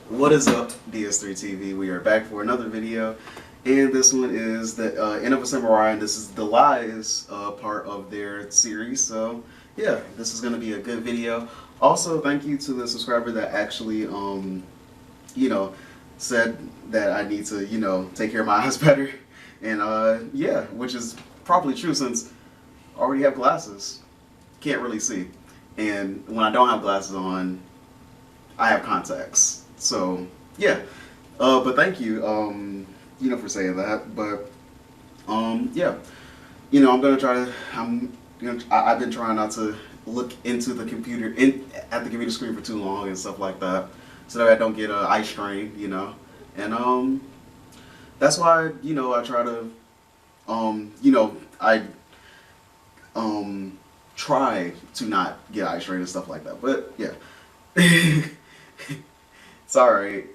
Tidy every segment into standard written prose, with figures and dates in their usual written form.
What is up, DS3 TV? We are back for another video, and this one is the End of a Samurai, and this is the lies part of their series. So, yeah, this is going to be a good video. Also, thank you to the subscriber that actually, you know, said that I need to, take care of my eyes better, and yeah, which is probably true since I already have glasses, can't really see, and when I don't have glasses on, I have contacts. So yeah, but thank you, for saying that. But yeah, I'm gonna try to. I've been trying not to look into the computer at the computer screen for too long and stuff like that, so that I don't get eye strain. And that's why I try to I try to not get eye strain and stuff like that. But yeah. Sorry.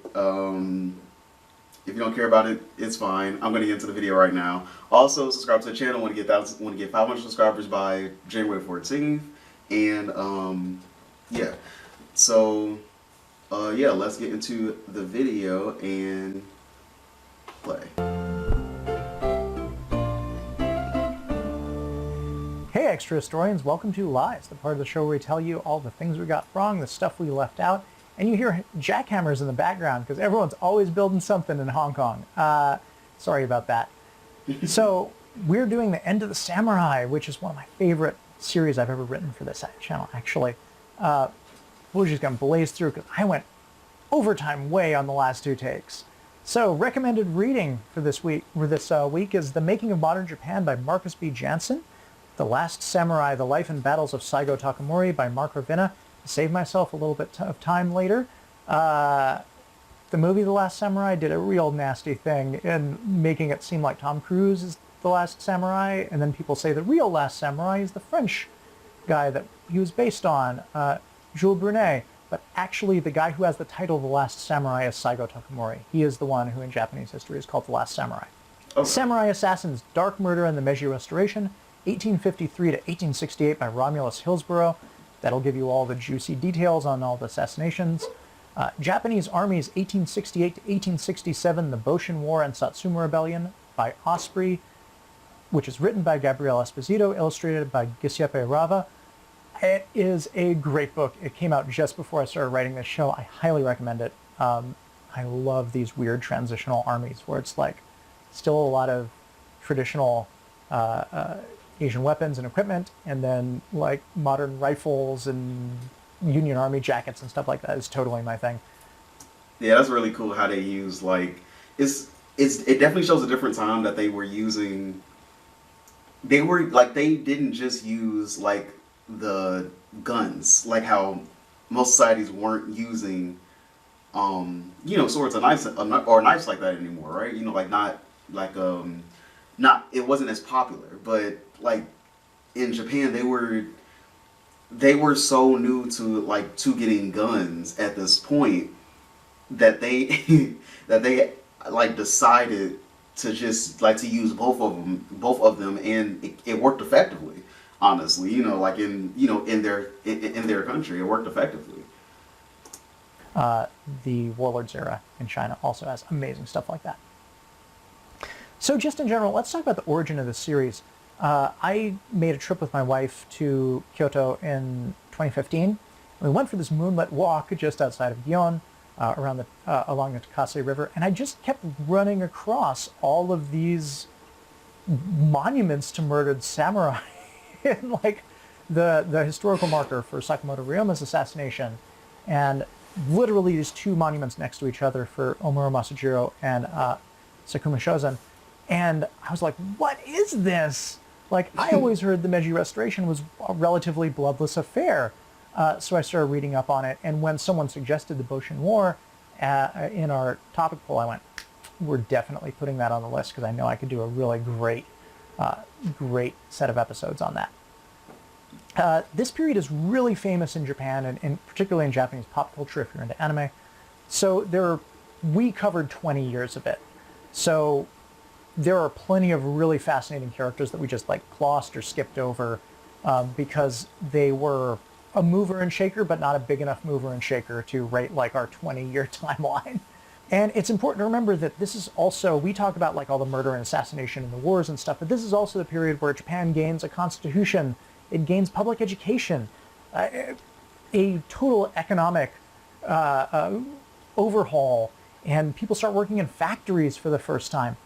If you don't care about it, it's fine. I'm gonna get into the video right now. Also, subscribe to the channel. Want to get 500 subscribers by January 14th, and yeah. So yeah, let's get into the video and play. Hey extra historians, welcome to Lies, the part of the show where we tell you all the things we got wrong, the stuff we left out, and you hear jackhammers in the background because everyone's always building something in Hong Kong. Sorry about that. So we're doing The End of the Samurai, which is one of my favorite series I've ever written for this channel, actually. We're just going to blaze through because I went overtime way on the last two takes. So recommended reading for this week is The Making of Modern Japan by Marcus B. Jansen, The Last Samurai, The Life and Battles of Saigo Takamori by Mark Ravenna. Save myself a little bit of time later. The movie The Last Samurai did a real nasty thing in making it seem like Tom Cruise is the Last Samurai, and then people say the real Last Samurai is the French guy that he was based on, Jules Brunet. But actually the guy who has the title The Last Samurai is Saigo Takamori. He is the one who in Japanese history is called The Last Samurai. Okay. Samurai Assassins, Dark Murder and the Meiji Restoration, 1853 to 1868 by Romulus Hillsborough. That'll give you all the juicy details on all the assassinations. Japanese Armies, 1868 to 1867, The Boshin War and Satsuma Rebellion by Osprey, which is written by Gabriel Esposito, illustrated by Giuseppe Rava. It is a great book. It came out just before I started writing this show. I highly recommend it. I love these weird transitional armies where it's like still a lot of traditional Asian weapons and equipment, and then like modern rifles and Union Army jackets and stuff like that is totally my thing. Yeah, that's really cool how they use it definitely shows a different time that they were using. They didn't just use like the guns, like how most societies weren't using swords or knives like that anymore, right? Like not like not it wasn't as popular, but like in Japan they were so new to getting guns at this point that they that they like decided to just like to use both of them, and it worked effectively, honestly. Like in their country, it worked effectively. The Warlords era in China also has amazing stuff like that. So just in general, let's talk about the origin of the series. I made a trip with my wife to Kyoto in 2015. We went for this moonlit walk just outside of Gion, along the Takase River, and I just kept running across all of these monuments to murdered samurai, and like the historical marker for Sakamoto Ryoma's assassination, and literally these two monuments next to each other for Omuro Masujiro and Sakuma Shozen. And I was like, what is this? Like, I always heard the Meiji Restoration was a relatively bloodless affair. So I started reading up on it. And when someone suggested the Boshin War in our topic poll, I went, we're definitely putting that on the list because I know I could do a really great set of episodes on that. This period is really famous in Japan and particularly in Japanese pop culture if you're into anime. So we covered 20 years of it. So there are plenty of really fascinating characters that we just like glossed or skipped over because they were a mover and shaker, but not a big enough mover and shaker to rate like our 20-year timeline. And it's important to remember that this is also, we talk about like all the murder and assassination and the wars and stuff, but this is also the period where Japan gains a constitution, it gains public education, a total economic overhaul, and people start working in factories for the first time.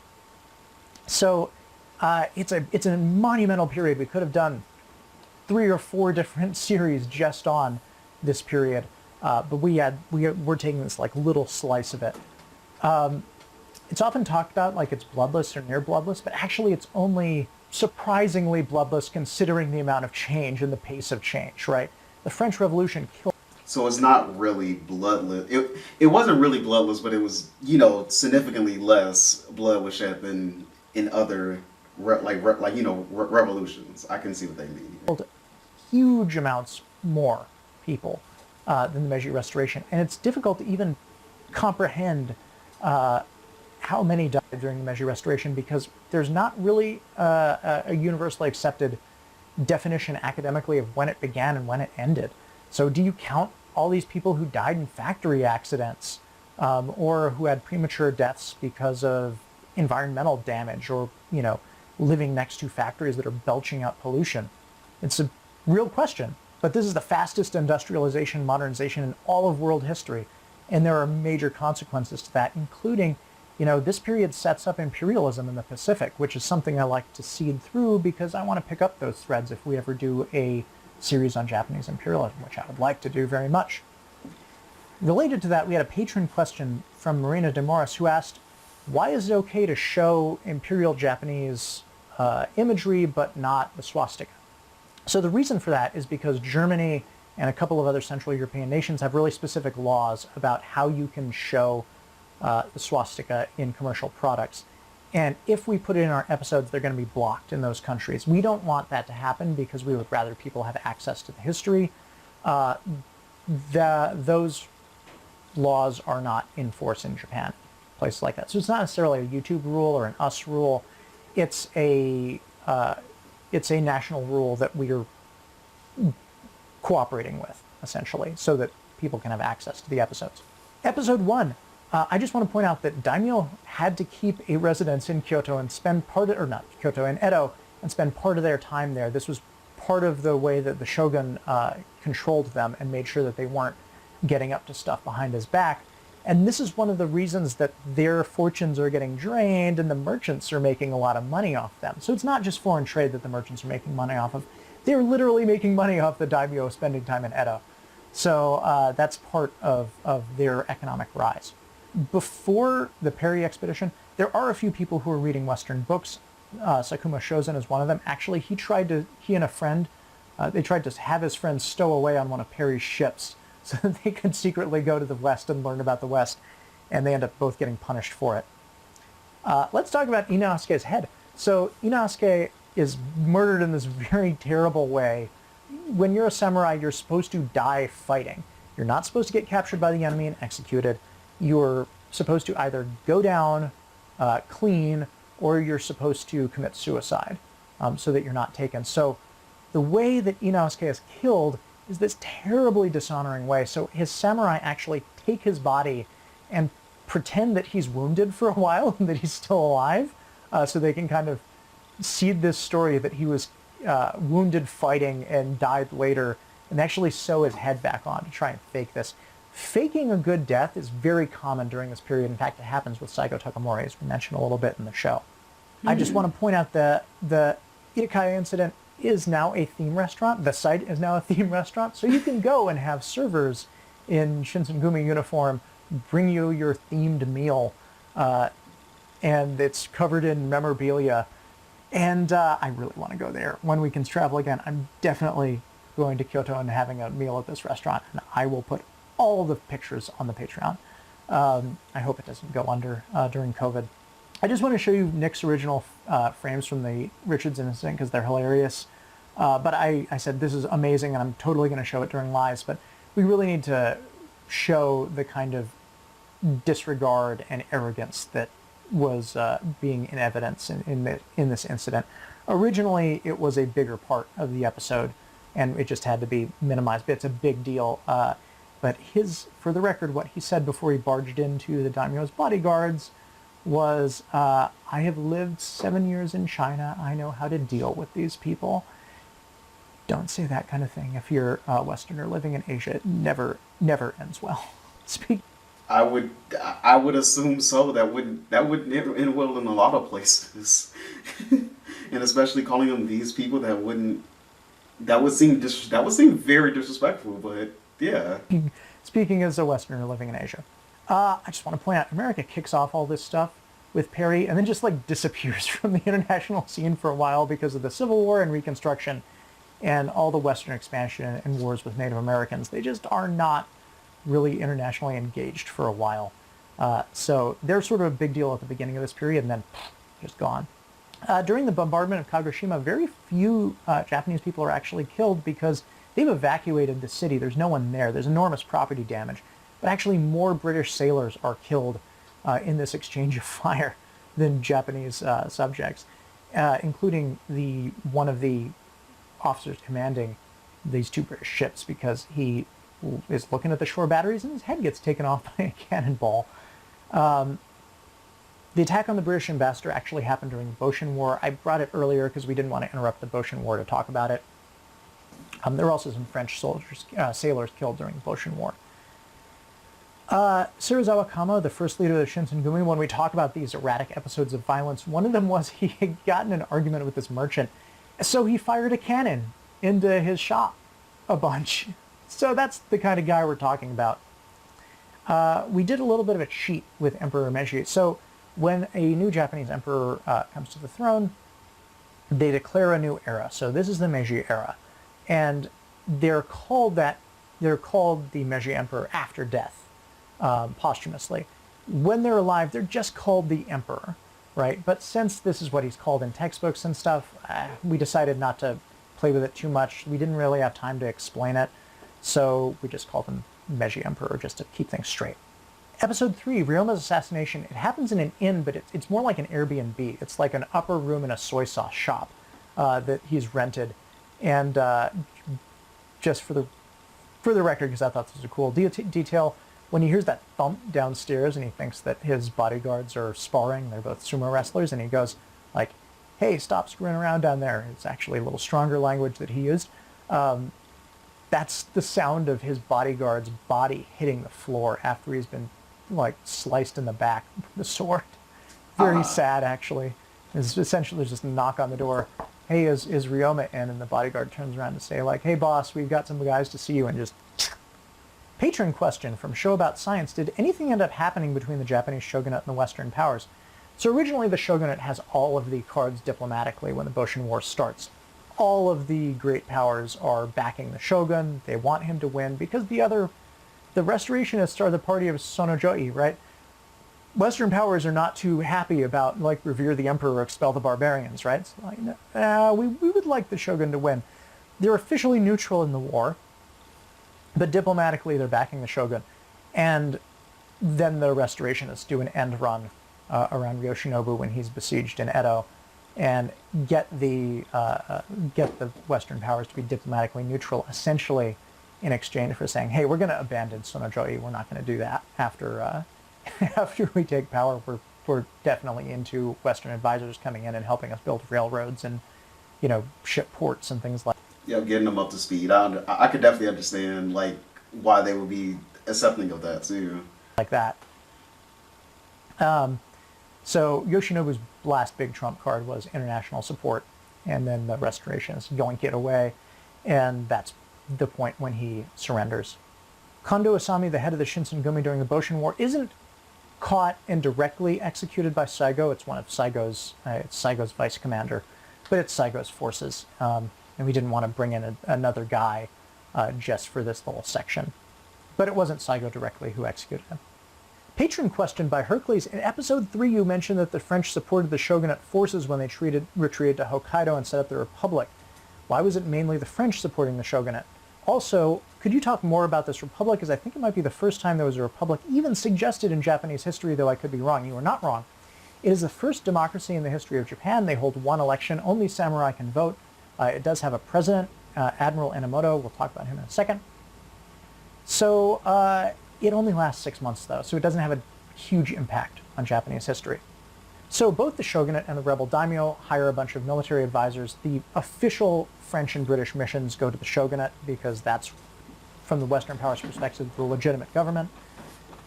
So it's a monumental period. We could have done 3 or 4 different series just on this period, but we're taking this like little slice of it. It's often talked about like it's bloodless or near bloodless, but actually it's only surprisingly bloodless considering the amount of change and the pace of change, right? The French Revolution killed. So it's not really bloodless. It wasn't really bloodless, but it was, significantly less blood was shed than in other revolutions. I can see what they mean here. Huge amounts more people than the Meiji Restoration, and it's difficult to even comprehend how many died during the Meiji Restoration because there's not really a universally accepted definition academically of when it began and when it ended. So do you count all these people who died in factory accidents or who had premature deaths because of environmental damage or, living next to factories that are belching out pollution? It's a real question, but this is the fastest industrialization, modernization in all of world history. And there are major consequences to that, including, this period sets up imperialism in the Pacific, which is something I like to seed through because I want to pick up those threads if we ever do a series on Japanese imperialism, which I would like to do very much. Related to that, we had a patron question from Marina de Morris who asked, why is it okay to show imperial Japanese imagery but not the swastika? So the reason for that is because Germany and a couple of other Central European nations have really specific laws about how you can show the swastika in commercial products. And if we put it in our episodes, they're going to be blocked in those countries. We don't want that to happen because we would rather people have access to the history. Those laws are not in force in Japan, places like that. So it's not necessarily a YouTube rule or an us rule. It's a national rule that we are cooperating with, essentially, so that people can have access to the episodes. Episode 1. I just want to point out that daimyo had to keep a residence in Kyoto and spend part of, or not Kyoto, in Edo, and spend part of their time there. This was part of the way that the shogun controlled them and made sure that they weren't getting up to stuff behind his back. And this is one of the reasons that their fortunes are getting drained and the merchants are making a lot of money off them. So it's not just foreign trade that the merchants are making money off of. They're literally making money off the daimyo spending time in Edo. So that's part of their economic rise. Before the Perry expedition, there are a few people who are reading Western books. Sakuma Shozen is one of them. Actually, he and a friend, they tried to have his friend stow away on one of Perry's ships so that they could secretly go to the West and learn about the West, and they end up both getting punished for it. Let's talk about Inosuke's head. So Inosuke is murdered in this very terrible way. When you're a samurai, you're supposed to die fighting. You're not supposed to get captured by the enemy and executed. You're supposed to either go down clean, or you're supposed to commit suicide so that you're not taken. So the way that Inosuke is killed is this terribly dishonoring way. So his samurai actually take his body and pretend that he's wounded for a while and that he's still alive, so they can kind of seed this story that he was wounded fighting and died later, and actually sew his head back on to try and fake this. Faking a good death is very common during this period. In fact, it happens with Saigo Takamori, as we mentioned a little bit in the show. I just want to point out that the Itakaya incident is now a theme restaurant. The site is now a theme restaurant, so you can go and have servers in Shinsengumi uniform bring you your themed meal, and it's covered in memorabilia. And I really want to go there when we can travel again. I'm definitely going to Kyoto and having a meal at this restaurant, and I will put all the pictures on the Patreon. I hope it doesn't go under during COVID. I just want to show you Nick's original frames from the Richards incident because they're hilarious. But I said this is amazing and I'm totally going to show it during lives, but we really need to show the kind of disregard and arrogance that was being in evidence in this incident. Originally, it was a bigger part of the episode, and it just had to be minimized. But it's a big deal. But for the record, what he said before he barged into the daimyo's bodyguards was, I have lived 7 years in China. I know how to deal with these people. Don't say that kind of thing if you're a Westerner living in Asia. It never ends well. I would assume so. That would end well in a lot of places, and especially calling them these people, that would seem very disrespectful. But yeah. Speaking as a Westerner living in Asia, I just want to point out, America kicks off all this stuff with Perry and then just like disappears from the international scene for a while because of the Civil War and Reconstruction and all the Western expansion and wars with Native Americans. They just are not really internationally engaged for a while. So they're sort of a big deal at the beginning of this period and then just gone. During the bombardment of Kagoshima, very few Japanese people are actually killed because they've evacuated the city. There's no one there. There's enormous property damage. But actually more British sailors are killed in this exchange of fire than Japanese subjects, including one of the officers commanding these two British ships, because he is looking at the shore batteries and his head gets taken off by a cannonball. The attack on the British ambassador actually happened during the Boshin War. I brought it earlier because we didn't want to interrupt the Boshin War to talk about it. There were also some French sailors killed during the Boshin War. Serizawa Kamo, the first leader of the Shinsengumi, when we talk about these erratic episodes of violence, one of them was he had gotten an argument with this merchant, so he fired a cannon into his shop a bunch. So that's the kind of guy we're talking about. We did a little bit of a cheat with Emperor Meiji. So when a new Japanese emperor comes to the throne, they declare a new era. So this is the Meiji era. And they're called the Meiji Emperor after death, posthumously. When they're alive, they're just called the Emperor, right? But since this is what he's called in textbooks and stuff, we decided not to play with it too much. We didn't really have time to explain it, so we just called him Meiji Emperor just to keep things straight. Episode 3, Ryoma's assassination. It happens in an inn, but it's more like an Airbnb. It's like an upper room in a soy sauce shop that he's rented. And just for the record, because I thought this was a cool detail, when he hears that thump downstairs and he thinks that his bodyguards are sparring, they're both sumo wrestlers, and he goes like, hey, stop screwing around down there. It's actually a little stronger language that he used. That's the sound of his bodyguard's body hitting the floor after he's been like sliced in the back with the sword. Very sad, actually. It's essentially just a knock on the door. Hey, is Ryoma in? And the bodyguard turns around to say like, hey boss, we've got some guys to see you, and just... Patron question from Show About Science. Did anything end up happening between the Japanese shogunate and the Western powers? So originally the shogunate has all of the cards diplomatically when the Boshin War starts. All of the great powers are backing the shogun. They want him to win because the restorationists are the party of Sonojoi, right? Western powers are not too happy about, like, revere the emperor or expel the barbarians, right? So, like, we would like the shogun to win. They're officially neutral in the war, but diplomatically they're backing the shogun. And then the restorationists do an end run around Yoshinobu when he's besieged in Edo and get the Western powers to be diplomatically neutral, essentially in exchange for saying, hey, we're going to abandon Sonojoi. We're not going to do that after after we take power. We're definitely into Western advisors coming in and helping us build railroads and, ship ports and things like that. Yeah, getting them up to speed. I could definitely understand like why they would be accepting of that too. Like that. So Yoshinobu's last big trump card was international support, and then the restorations yoink it away, and that's the point when he surrenders. Kondo Asami, the head of the Shinsengumi during the Boshin War, isn't caught and directly executed by Saigo. It's one of Saigo's vice commander, but it's Saigo's forces. And we didn't want to bring in another guy just for this little section. But it wasn't Saigo directly who executed him. Patron question by Hercules. In episode 3, you mentioned that the French supported the shogunate forces when they retreated to Hokkaido and set up the Republic. Why was it mainly the French supporting the shogunate? Also, could you talk more about this republic, as I think it might be the first time there was a republic even suggested in Japanese history, though I could be wrong. You are not wrong. It is the first democracy in the history of Japan. They hold one election. Only samurai can vote. It does have a president. Admiral Enomoto. We'll talk about him in a second. So it only lasts 6 months, though, so it doesn't have a huge impact on Japanese history. So both the shogunate and the rebel daimyo hire a bunch of military advisors. The official French and British missions go to the shogunate because that's, from the Western powers' perspective, the legitimate government.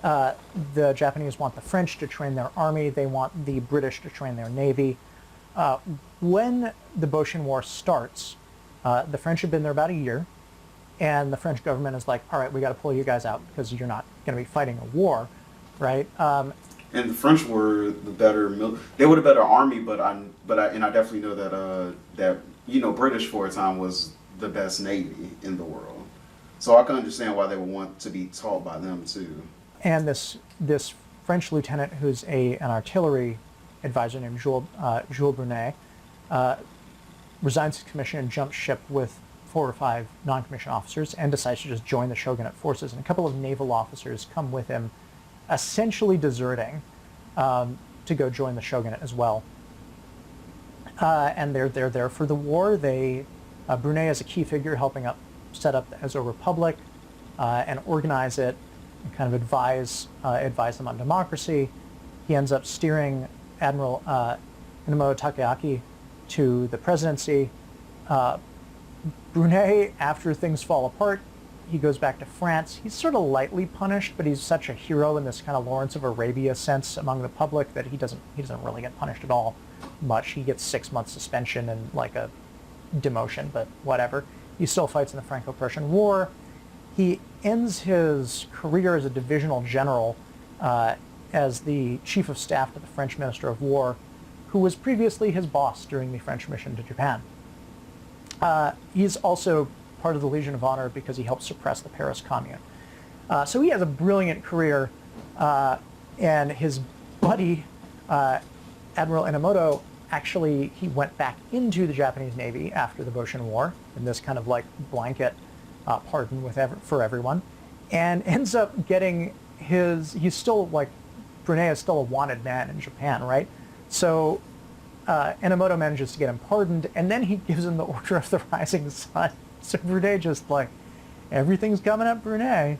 The Japanese want the French to train their army. They want the British to train their navy. When the Boshin War starts, the French have been there about a year, and the French government is like, all right, we got to pull you guys out because you're not going to be fighting a war, right? And the French were the better they were the better army, but I definitely know that British for a time was the best navy in the world. So I can understand why they would want to be taught by them too. And this French lieutenant, who's an artillery advisor named Jules Brunet, resigns his commission and jumps ship with 4 or 5 non-commissioned officers and decides to just join the shogunate forces. And a couple of naval officers come with him, essentially deserting to go join the shogunate as well. And they're there for the war. Brunet is a key figure helping set up the Ezo Republic and organize it and kind of advise them on democracy. He ends up steering Admiral Inomoto Takeaki to the presidency. Brunet, after things fall apart, he goes back to France. He's sort of lightly punished, but he's such a hero in this kind of Lawrence of Arabia sense among the public that he doesn't really get punished at all much. He gets 6 months suspension and like a demotion, but whatever. He still fights in the Franco-Prussian War. He ends his career as a divisional general as the chief of staff to the French Minister of War, who was previously his boss during the French mission to Japan. He's also part of the Legion of Honor because he helped suppress the Paris Commune. So he has a brilliant career, and his buddy, Admiral Enomoto, actually, he went back into the Japanese Navy after the Boshin War, in this kind of like blanket pardon for everyone, and ends up getting he's still like, Brunet is still a wanted man in Japan, right? So Enomoto manages to get him pardoned, and then he gives him the Order of the Rising Sun. So Brunet just like, everything's coming up Brunet.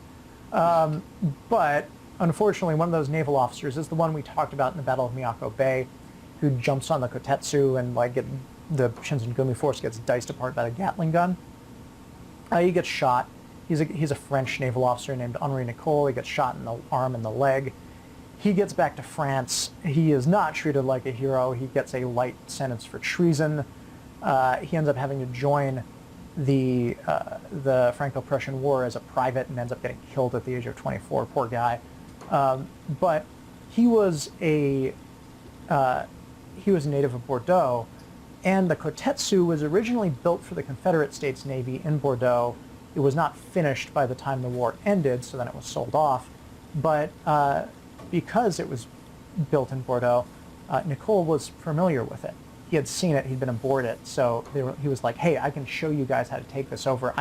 But unfortunately, one of those naval officers is the one we talked about in the Battle of Miyako Bay, who jumps on the Kotetsu and like the Shinsengumi force gets diced apart by the Gatling gun. He gets shot. He's a French naval officer named Henri Nicole. He gets shot in the arm and the leg. He gets back to France. He is not treated like a hero. He gets a light sentence for treason. He ends up having to join the Franco-Prussian War as a private and ends up getting killed at the age of 24. Poor guy. But he was a native of Bordeaux, and the Kotetsu was originally built for the Confederate States Navy in Bordeaux. It was not finished by the time the war ended, so then it was sold off. But because it was built in Bordeaux, Nicole was familiar with it. He had seen it, he'd been aboard it, so he was like, hey, I can show you guys how to take this over.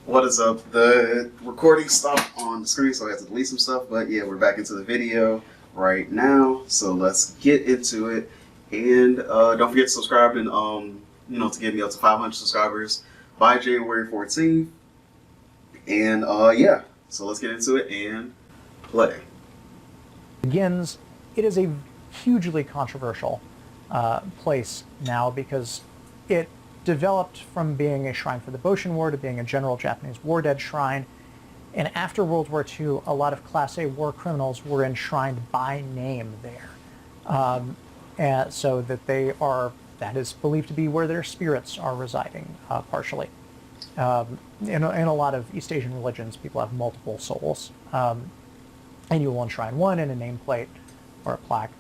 What is up? The recording stopped on the screen, so I had to delete some stuff, but yeah, we're back into the video right now, so let's get into it. And don't forget to subscribe and to get me up to 500 subscribers by January 14th. And yeah, so let's get into it and play. Begins. It is a hugely controversial place now because it developed from being a shrine for the Boshin War to being a general Japanese war dead shrine. And after World War II, a lot of Class A war criminals were enshrined by name there. And so that that is believed to be where their spirits are residing, partially. In a lot of East Asian religions, people have multiple souls. And you will enshrine one in a nameplate or a plaque.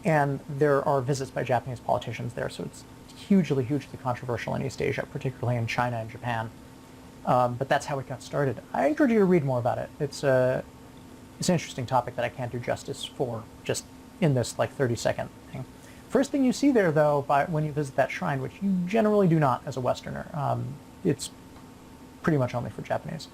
And there are visits by Japanese politicians there, so it's hugely, hugely controversial in East Asia, particularly in China and Japan. But that's how it got started. I encourage you to read more about it. It's an interesting topic that I can't do justice for just in this like 30-second thing. First thing you see there, though, when you visit that shrine, which you generally do not as a Westerner, it's pretty much only for Japanese.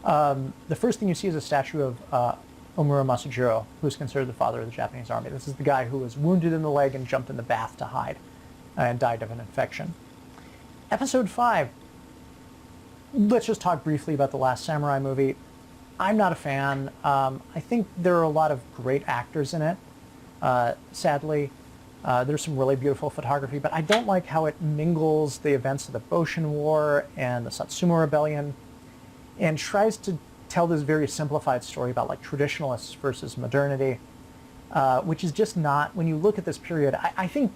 The first thing you see is a statue of Omura Masujiro, who's considered the father of the Japanese army. This is the guy who was wounded in the leg and jumped in the bath to hide and died of an infection. Episode 5. Let's just talk briefly about The Last Samurai movie. I'm not a fan. I think there are a lot of great actors in it. Sadly, there's some really beautiful photography, but I don't like how it mingles the events of the Boshin War and the Satsuma Rebellion and tries to tell this very simplified story about like traditionalists versus modernity, which is just not, when you look at this period, I think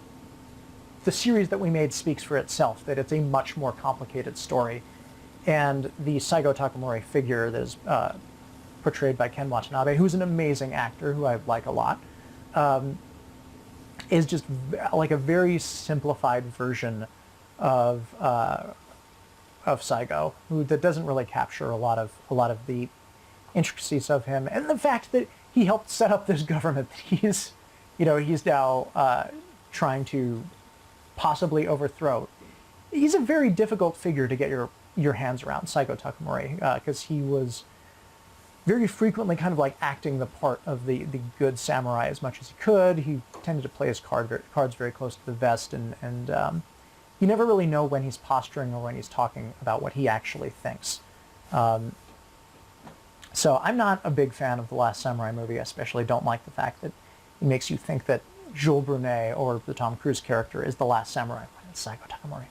the series that we made speaks for itself, that it's a much more complicated story. And the Saigo Takamori figure that is portrayed by Ken Watanabe, who's an amazing actor who I like a lot, is just like a very simplified version of Saigo, that doesn't really capture a lot of the intricacies of him, and the fact that he helped set up this government that he's now trying to possibly overthrow. He's a very difficult figure to get your hands around, Saigo Takamori, because he was very frequently kind of like acting the part of the good samurai as much as he could. He tended to play his cards very close to the vest, and you never really know when he's posturing or when he's talking about what he actually thinks. So I'm not a big fan of The Last Samurai movie. I especially don't like the fact that it makes you think that Jules Brunet or the Tom Cruise character is the last samurai. It's Saigo Takamori.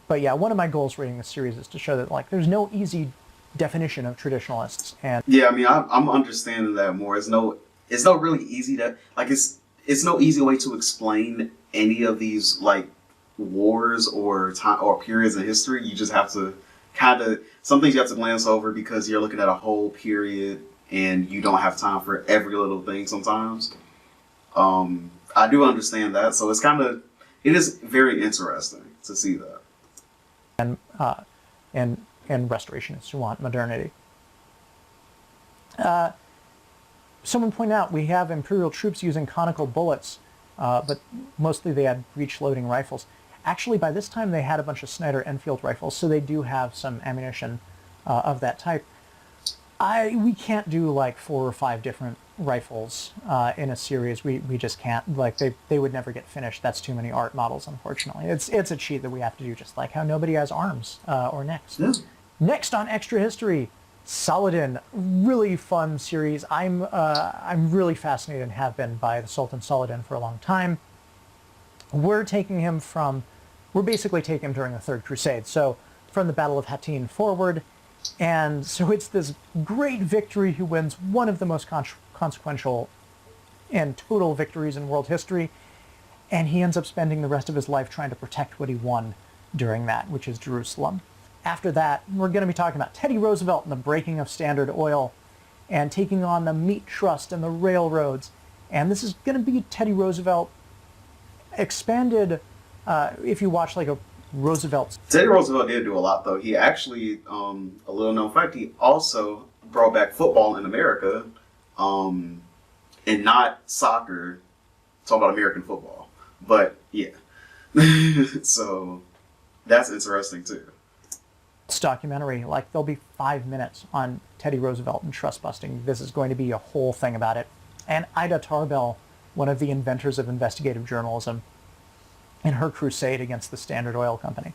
But yeah, one of my goals reading this series is to show that like there's no easy definition of traditionalists. And Yeah, I mean, I'm understanding that more. It's no really easy to like. It's no easy way to explain any of these like wars or time or periods in history. You just have to kind of, some things you have to glance over because you're looking at a whole period and you don't have time for every little thing sometimes. I do understand that, so it is very interesting to see that. And restorationists who want modernity. Someone pointed out we have Imperial troops using conical bullets, but mostly they had breech-loading rifles. Actually, by this time they had a bunch of Snider Enfield rifles, so they do have some ammunition of that type. We can't do like 4 or 5 different rifles in a series. We just can't. Like they would never get finished. That's too many art models, unfortunately. It's a cheat that we have to do, just like how nobody has arms or necks. Yeah. Next on Extra History, Saladin. Really fun series. I'm really fascinated and have been by the Sultan Saladin for a long time. We're basically taking him during the Third Crusade. So from the Battle of Hattin forward. And so it's this great victory. He wins one of the most consequential and total victories in world history. And he ends up spending the rest of his life trying to protect what he won during that, which is Jerusalem. After that, we're going to be talking about Teddy Roosevelt and the breaking of Standard Oil and taking on the Meat Trust and the railroads. And this is going to be Teddy Roosevelt expanded. If you watch like a Teddy Roosevelt did do a lot, though. He actually, a little known fact, he also brought back football in America, and not soccer. Talk about American football, but yeah. So that's interesting too. Documentary, like there'll be 5 minutes on Teddy Roosevelt and trust busting. This is going to be a whole thing about it. And Ida Tarbell, one of the inventors of investigative journalism, in her crusade against the Standard Oil Company.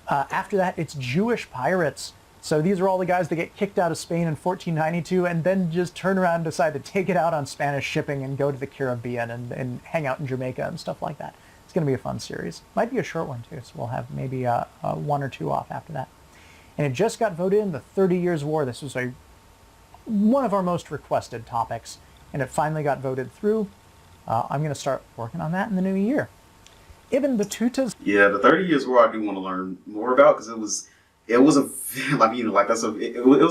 After that, it's Jewish pirates. So these are all the guys that get kicked out of Spain in 1492 and then just turn around and decide to take it out on Spanish shipping and go to the Caribbean and hang out in Jamaica and stuff like that. It's going to be a fun series. Might be a short one too, so we'll have maybe 1 or 2 off after that. And it just got voted in, the 30 Years' War. This was one of our most requested topics, and it finally got voted through. I'm going to start working on that in the new year. Ibn Battuta's... Yeah, the 30 Years' War I do want to learn more about because it was a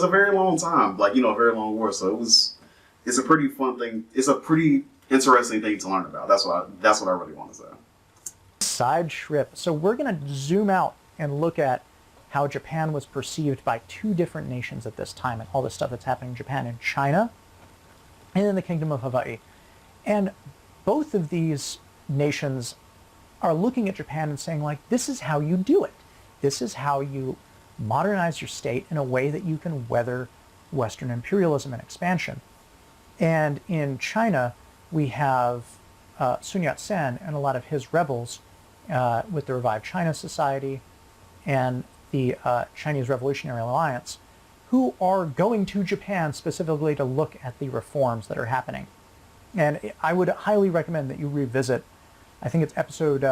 very long time, like, a very long war. So it's a pretty fun thing. It's a pretty interesting thing to learn about. That's what I really want to say. Side trip. So we're going to zoom out and look at how Japan was perceived by 2 different nations at this time and all the stuff that's happening in Japan and China and in the Kingdom of Hawaii. And both of these nations are looking at Japan and saying, like, this is how you do it. This is how you modernize your state in a way that you can weather Western imperialism and expansion. And in China, we have Sun Yat-sen and a lot of his rebels with the Revived China Society and the Chinese Revolutionary Alliance, who are going to Japan specifically to look at the reforms that are happening. And I would highly recommend that you revisit, I think it's episode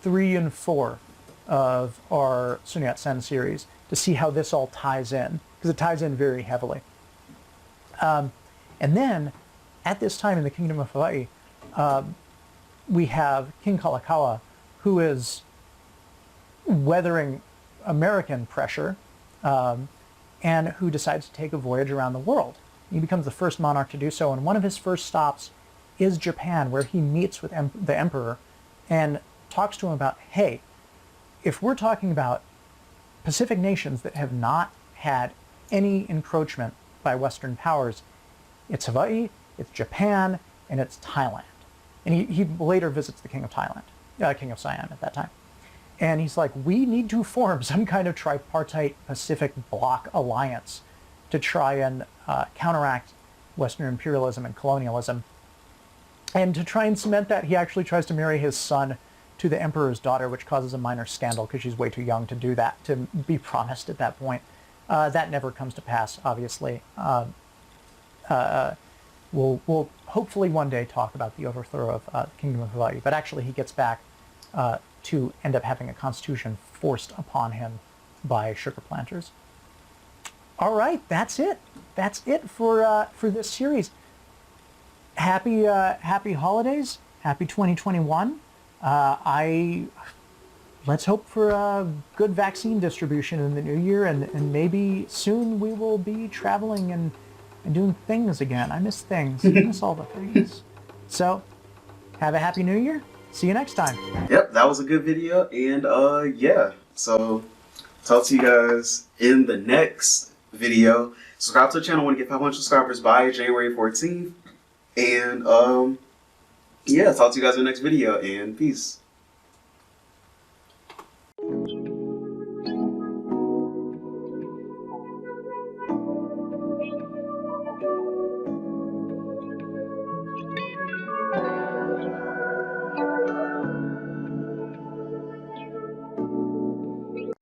3 and 4 of our Sun Yat-sen series, to see how this all ties in, because it ties in very heavily. And then, at this time in the Kingdom of Hawaii, we have King Kalakaua, who is weathering American pressure, and who decides to take a voyage around the world. He becomes the first monarch to do so, and one of his first stops is Japan, where he meets with the emperor and talks to him about, hey, if we're talking about Pacific nations that have not had any encroachment by Western powers, it's Hawaii, it's Japan, and it's Thailand. And he later visits the King of Thailand, King of Siam at that time. And he's like, we need to form some kind of tripartite Pacific Bloc alliance to try and counteract Western imperialism and colonialism. And to try and cement that, he actually tries to marry his son to the emperor's daughter, which causes a minor scandal because she's way too young to do that, to be promised at that point. That never comes to pass, obviously. We'll hopefully one day talk about the overthrow of the Kingdom of Hawaii, but actually he gets back to end up having a constitution forced upon him by sugar planters. All right, that's it. That's it for this series. Happy holidays. Happy 2021. Let's hope for a good vaccine distribution in the new year, and maybe soon we will be traveling and doing things again. I miss things. I miss all the things. So, have a happy new year. See you next time. Yep, that was a good video, and yeah. So, talk to you guys in the next video. Subscribe to the channel. I want to get 500 subscribers by January 14th. And yeah, talk to you guys in the next video, and peace.